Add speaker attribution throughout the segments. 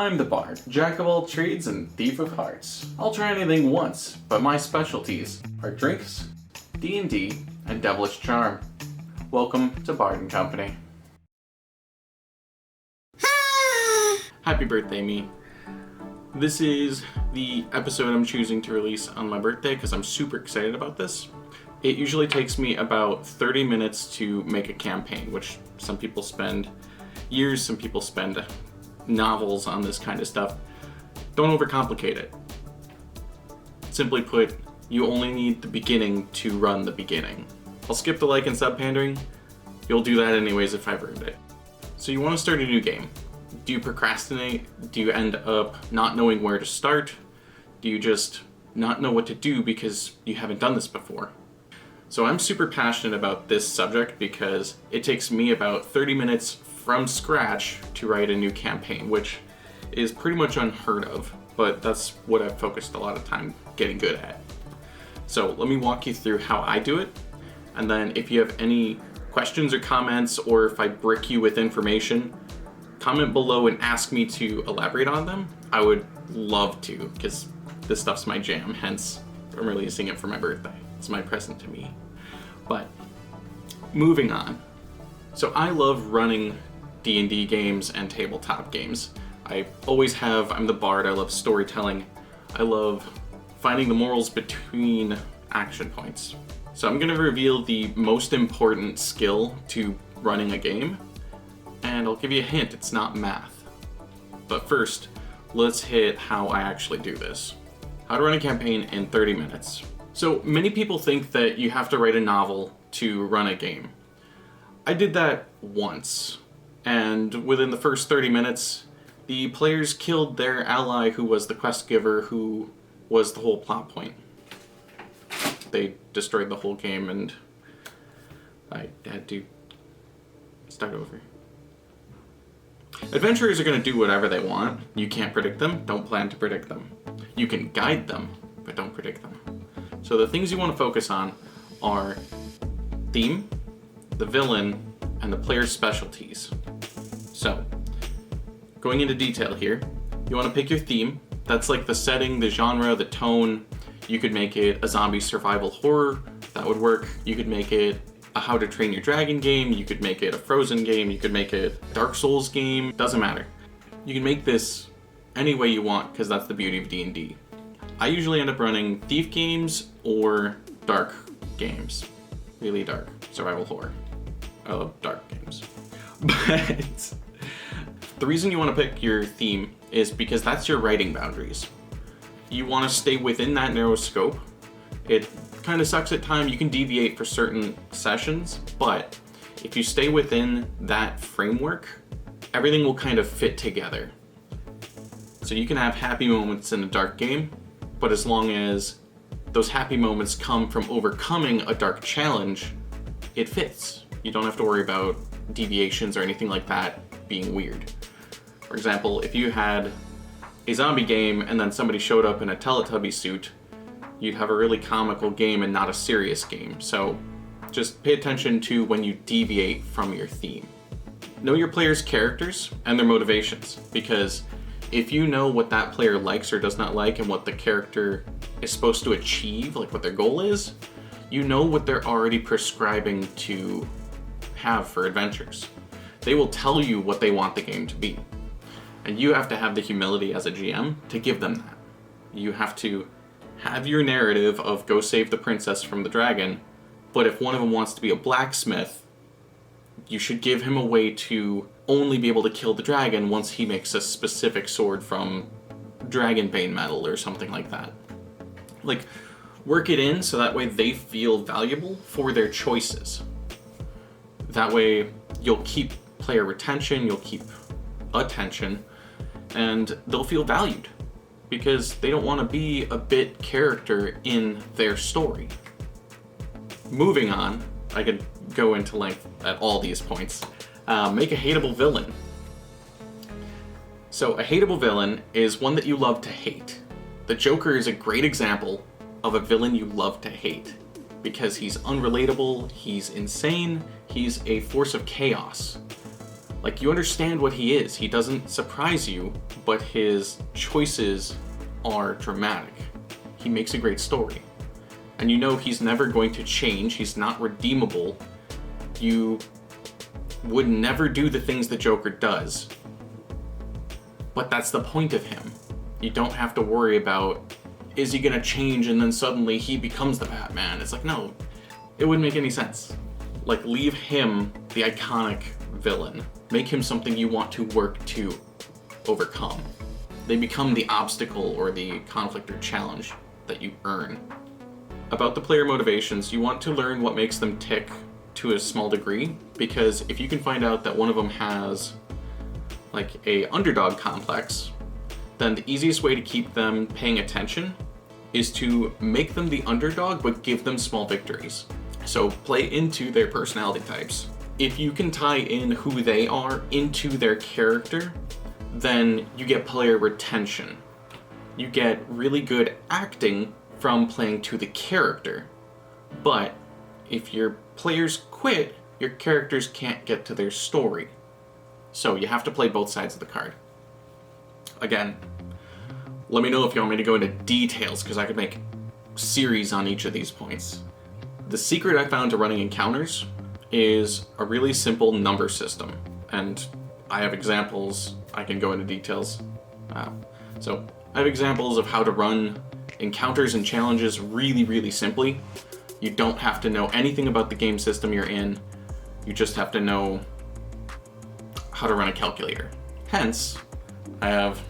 Speaker 1: I'm the Bard, jack of all trades and thief of hearts. I'll try anything once, but my specialties are drinks, D&D, and devilish charm. Welcome to Bard & Company. Happy birthday, me. This is the episode I'm choosing to release on my birthday because I'm super excited about this. It usually takes me about 30 minutes to make a campaign, which some people spend years, some people spend novels on this kind of stuff. Don't overcomplicate it. Simply put, you only need the beginning to run the beginning. I'll skip the like and sub pandering. You'll do that anyways if I've earned it. So you want to start a new game. Do you procrastinate? Do you end up not knowing where to start? Do you just not know what to do because you haven't done this before? So I'm super passionate about this subject because it takes me about 30 minutes from scratch to write a new campaign, which is pretty much unheard of, but that's what I've focused a lot of time getting good at. So let me walk you through how I do it, and then if you have any questions or comments, or if I brick you with information, comment below and ask me to elaborate on them. I would love to, because this stuff's my jam, hence I'm releasing it for my birthday. It's my present to me. But moving on. So I love running D&D games and tabletop games. I always have. I'm the bard. I love storytelling. I love finding the morals between action points. So I'm going to reveal the most important skill to running a game, and I'll give you a hint, it's not math. But first, let's hit how I actually do this. How to run a campaign in 30 minutes. So many people think that you have to write a novel to run a game. I did that once, and within the first 30 minutes, the players killed their ally who was the quest giver, who was the whole plot point. They destroyed the whole game, and I had to start over. Adventurers are going to do whatever they want. You can't predict them. Don't plan to predict them. You can guide them, but don't predict them. So the things you want to focus on are theme, the villain, and the player's specialties. So, going into detail here, you want to pick your theme. That's like the setting, the genre, the tone. You could make it a zombie survival horror. That would work. You could make it a How to Train Your Dragon game. You could make it a Frozen game. You could make it a Dark Souls game. Doesn't matter. You can make this any way you want because that's the beauty of D&D. I usually end up running thief games or dark games. Really dark. Survival horror. I love dark games. But the reason you want to pick your theme is because that's your writing boundaries. You want to stay within that narrow scope. It kind of sucks at times. You can deviate for certain sessions, but if you stay within that framework, everything will kind of fit together. So you can have happy moments in a dark game, but as long as those happy moments come from overcoming a dark challenge, it fits. You don't have to worry about deviations or anything like that being weird. For example, if you had a zombie game and then somebody showed up in a Teletubby suit, you'd have a really comical game and not a serious game. So just pay attention to when you deviate from your theme. Know your players' characters and their motivations, because if you know what that player likes or does not like and what the character is supposed to achieve, like what their goal is, you know what they're already prescribing to have for adventures. They will tell you what they want the game to be. And you have to have the humility as a GM to give them that. You have to have your narrative of go save the princess from the dragon, but if one of them wants to be a blacksmith, you should give him a way to only be able to kill the dragon once he makes a specific sword from dragonbane metal or something like that. Like, work it in so that way they feel valuable for their choices. That way you'll keep player retention, you'll keep attention, and they'll feel valued because they don't want to be a bit character in their story. Moving on, I could go into length at all these points. Make a hateable villain. So a hateable villain is one that you love to hate. The Joker is a great example of a villain you love to hate because he's unrelatable, he's insane, he's a force of chaos. Like, you understand what he is. He doesn't surprise you, but his choices are dramatic. He makes a great story. And you know he's never going to change. He's not redeemable. You would never do the things the Joker does. But that's the point of him. You don't have to worry about, is he gonna change and then suddenly he becomes the Batman? It's like, no, it wouldn't make any sense. Like, leave him the iconic villain. Make him something you want to work to overcome. They become the obstacle or the conflict or challenge that you earn. About the player motivations, you want to learn what makes them tick to a small degree, because if you can find out that one of them has like a underdog complex, then the easiest way to keep them paying attention is to make them the underdog but give them small victories. So play into their personality types. If you can tie in who they are into their character, then you get player retention. You get really good acting from playing to the character. But if your players quit, your characters can't get to their story. So you have to play both sides of the card. Again, let me know if you want me to go into details, because I could make series on each of these points. The secret I found to running encounters is a really simple number system, and I have examples. I can go into details. So I have examples of how to run encounters and challenges really, really simply. You don't have to know anything about the game system you're in. You just have to know how to run a calculator. Hence, I have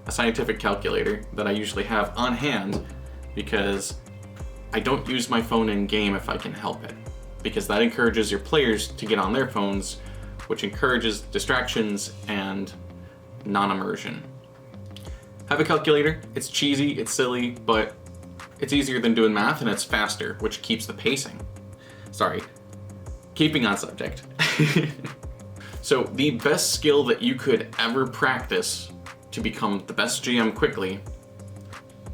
Speaker 1: a scientific calculator that I usually have on hand, because I don't use my phone in game if I can help it, because that encourages your players to get on their phones, which encourages distractions and non-immersion. Have a calculator. It's cheesy, it's silly, but it's easier than doing math, and it's faster, which keeps the pacing. Sorry, keeping on subject. So the best skill that you could ever practice to become the best GM quickly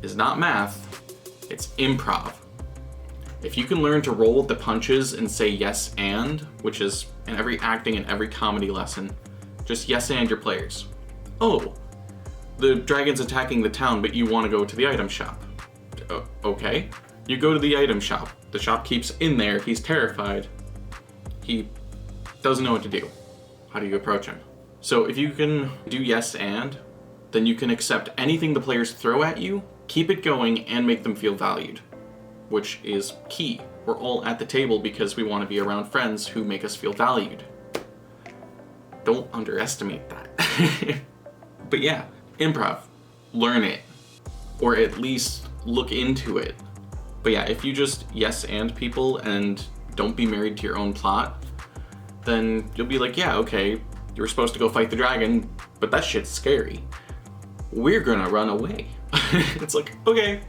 Speaker 1: is not math, it's improv. If you can learn to roll with the punches and say yes and, which is in every acting and every comedy lesson, just yes and your players. Oh, the dragon's attacking the town, but you want to go to the item shop. Okay, you go to the item shop. The shopkeep's in there, he's terrified. He doesn't know what to do. How do you approach him? So if you can do yes and, then you can accept anything the players throw at you, keep it going, and make them feel valued, which is key. We're all at the table because we want to be around friends who make us feel valued. Don't underestimate that. But yeah, improv. Learn it. Or at least look into it. But yeah, if you just yes and people and don't be married to your own plot, then you'll be like, yeah, okay, you were supposed to go fight the dragon, but that shit's scary. We're gonna run away. It's like, okay,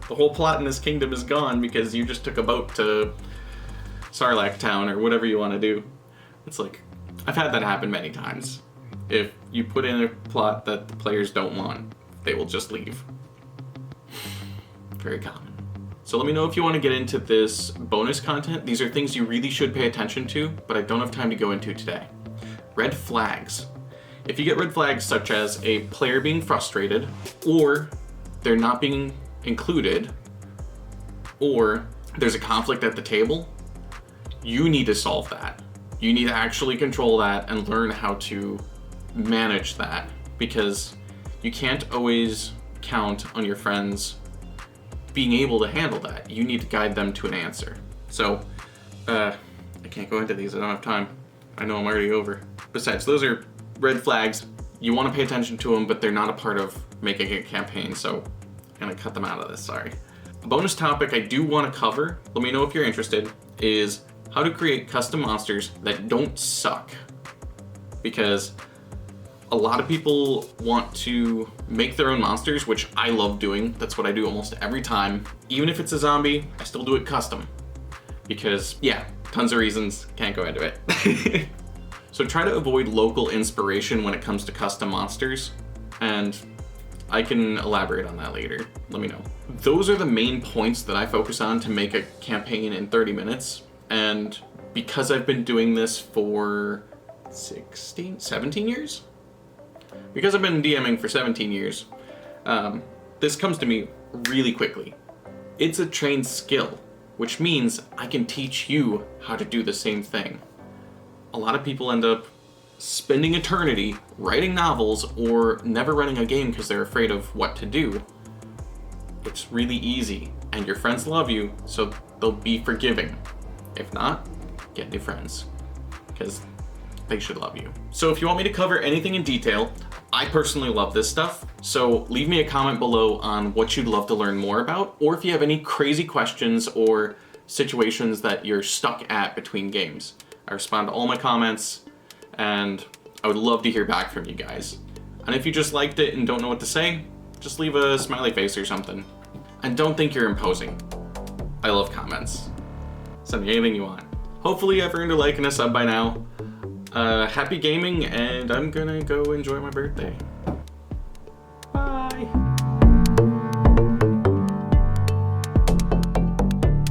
Speaker 1: the whole plot in this kingdom is gone because you just took a boat to Sarlacc Town or whatever you want to do. It's like, I've had that happen many times. If you put in a plot that the players don't want, they will just leave. Very common. So let me know if you want to get into this bonus content. These are things you really should pay attention to, but I don't have time to go into today. Red flags. If you get red flags such as a player being frustrated, or they're not being included, or there's a conflict at the table, you need to solve that. You need to actually control that and learn how to manage that, because you can't always count on your friends being able to handle that. You need to guide them to an answer. So, I can't go into these, I don't have time. I know I'm already over. Besides, those are red flags. You want to pay attention to them, but they're not a part of making a campaign, so I'm gonna cut them out of this, sorry. A bonus topic I do want to cover, let me know if you're interested, is how to create custom monsters that don't suck. Because a lot of people want to make their own monsters, which I love doing. That's what I do almost every time. Even if it's a zombie, I still do it custom. Because, yeah, tons of reasons, can't go into it. So try to avoid local inspiration when it comes to custom monsters, and I can elaborate on that later. Let me know. Those are the main points that I focus on to make a campaign in 30 minutes, and because I've been doing this for 17 years? Because I've been DMing for 17 years, this comes to me really quickly. It's a trained skill, which means I can teach you how to do the same thing. A lot of people end up spending eternity writing novels or never running a game because they're afraid of what to do. It's really easy, and your friends love you, so they'll be forgiving. If not, get new friends, because they should love you. So if you want me to cover anything in detail, I personally love this stuff, so leave me a comment below on what you'd love to learn more about, or if you have any crazy questions or situations that you're stuck at between games. I respond to all my comments, and I would love to hear back from you guys. And if you just liked it and don't know what to say, just leave a smiley face or something. And don't think you're imposing. I love comments. Send me anything you want. Hopefully I've earned a like and a sub by now. Happy gaming, and I'm gonna go enjoy my birthday.